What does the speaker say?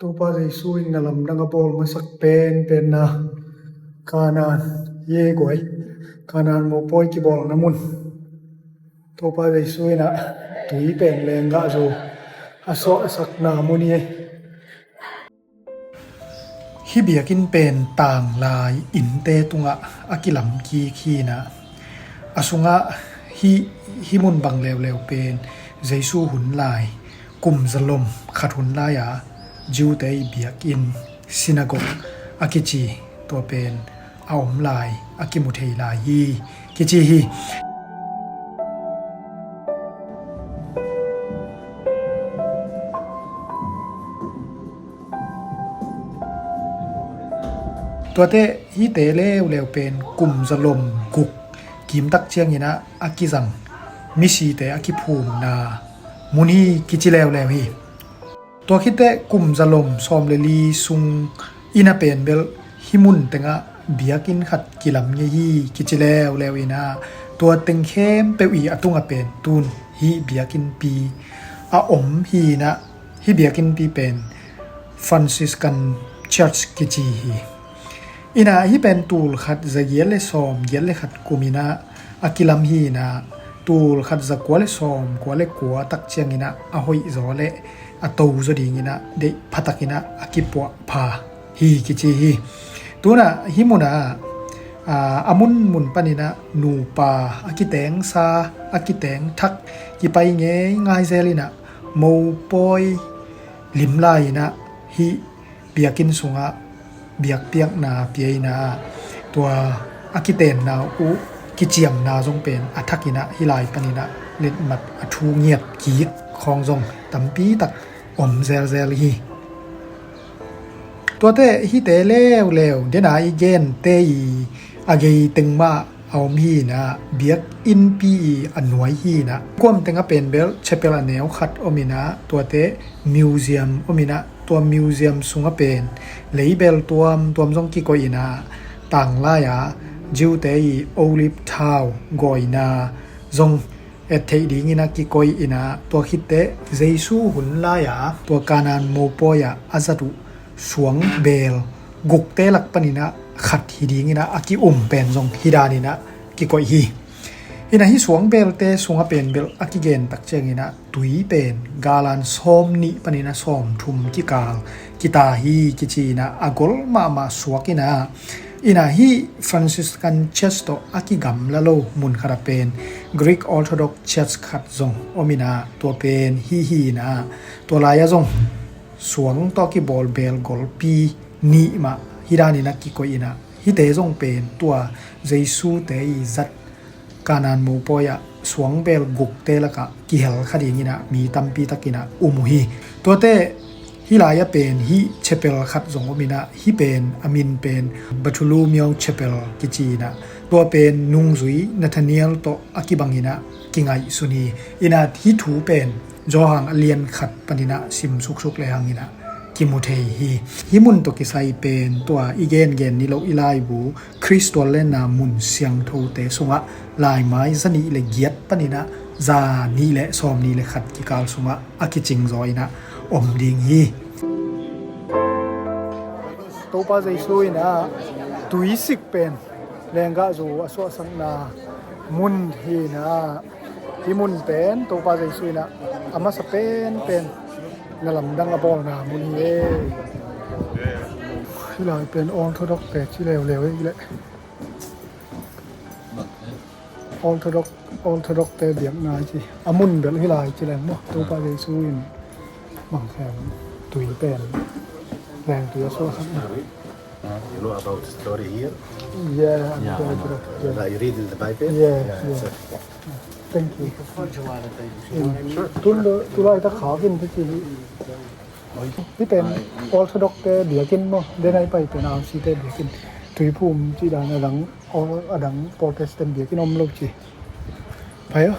Topa Jesu in nalam danga bol masak pen na kanan ye goi kanan mo poi ki bol namun Topa Jesu ina tui pen lenga zo aso asak na muni hi biakin pen tang lai in te tunga akilam ki na asunga hi mun bang lew pen Jesu hun lai kum zalom khat hun lai ya jiu te biakin sinagog akichi to pen aom lai akimuthei lai hi kichi hiตัวเตhi te lew pen kum zalom guk kim tak chiang ina akizang misi te akiphum na muni kichi lew hiตัวคิดแต่กลุ่มจะลมซอมเลลีซุงอินาเป็นเบลฮิมุนแต่งะเบียกินขัดกิลำยี่กิจแล้วอินาตัวเต็งเข้มเปวีอตุงเป็นตูนฮีเบียกินปีอาอมฮีนะฮีเบียกินปีเป็นฟรานซิสกันเชิร์ชกิจีฮีอินาฮีเป็นตูลขัดจะเยลเลซอมเยลเลขัดกุมินะอากิลำฮีนะตูลขัดจะกัวเลซอมกัวเลกัวตักเชียงอินะอาหอยจอเลอตูจดีงินะเดพัตักินะอากิปวะพาฮีกิจีฮีตัวน่ะฮิมุนะอามุนมุนปานินะนูปาอากิแตงซาอากิแตงทักกิไปเงยง่ายเซลินะโมปอยลิมไลนะฮีเบียกินสุงะเบียกเปียกนาเปียนะตัวอากิเตนนาอุกิเจียมนาจงเป็นอัทักินะฮิไลปานินะเล็ดมัดอทูเงียบกีกคองจงตัมปีตักอมเซลฮีตัวเตฮีเตเลวเดนาอีเกนเตอีอาเกยตึงมาเอามีนะเบียกอินปีอันหน่วยฮีนะกวมตึงเป็นเบลเชเปลแนวขัดอมินะตัวเตมิวเซียมอมินะตัวมิวเซียมสุงเป็นเลยเบลตัวจงกิโกอินะต่างลายาจิวเตอีโอลิฟทาวกอยนาจงเอเทดีงินะกิโกยอินะตัวคิดเตเจซูหุนลายาตัวกานันโมโปยาอาซาตุสวงเบลกุกเตลักปนินะขัดฮีดีงินะอากิเป็นจงฮิดานินะกิโกยฮีอินะฮิสวงเบลเตสวงเป็นเบลอากิเกนตักเจงินะตุยเป็นกาลันซอมนิปนินะซอมทุมกิกาลกิตาฮีกิจีนะอากลมาสวกินะอินาฮีฟรานซิสกันเชสโตอากิกัมละโลมุนคาราเป็นกรีกออร์โธดอกเชสขัดจงอมินาตัวเป็นฮีนะตัวลายจงสวงตอกิบอลเบลกอลปีนีมาฮิดานินักกิโกอินะฮิเตจงเป็นตัวเจซูเตยจัดกานันโมปอยะสวงเบลกุกเตละกะกิเฮลคดีงินะมีตัมปีตะกินะอุมุฮีตัวเตฮิลายะเป็นฮิเชเปลขัดจงอมินะฮิเป็นอามินเป็นบัตุลูมิองเชเปลกิจีนะตัวเป็นนุงซุยนาธาเนียลโตอากิบังอินะกิงไงสุนีอินาฮิถูเป็นจอหังเลียนขัดปนินะซิมสุกเลยหังอินะกิมุเทฮีฮิมุนตกิไซเป็นตัวอีเกนนิโลอิไลบูคริสตัวเลนามุนเสียงโทเตสงะลายไม้สนิเลเกียดปนินะจานีเลซอมนีเลขัดกิกาลสงะอากิจิงจอยนะอมดิงฮีตัวป้าใจช่วยนะตุยสิกเป็นแรงกะจูอสวสังนามุนฮีนะที่มุนเป็นตัวป้าใจช่วยนะอามาสเป็นนลำดังกระบอกนะมุนเย่ที่เราเป็นออร์โธดอกเป็ดที่เร็วอีกแหละออร์โธดอกเตเบียงนายจีอามุนเบลที่ไรจีแรงมั้งตัวป้าใจช่วยบางแห่งตุยเป็นแรงตัวโซ่สักหน่อย You know about the story here? Yeah, That you read in the Bible? Yeah. Thank you. Tu lại ta khó kinh thế chị. Tí tên Orthodox địa kinh mà, đến nay phải tên nào xí tên địa kinh. Tùy phùm chỉ đằng ở đằng Protestant địa kinh ông lâu chị. Phải không?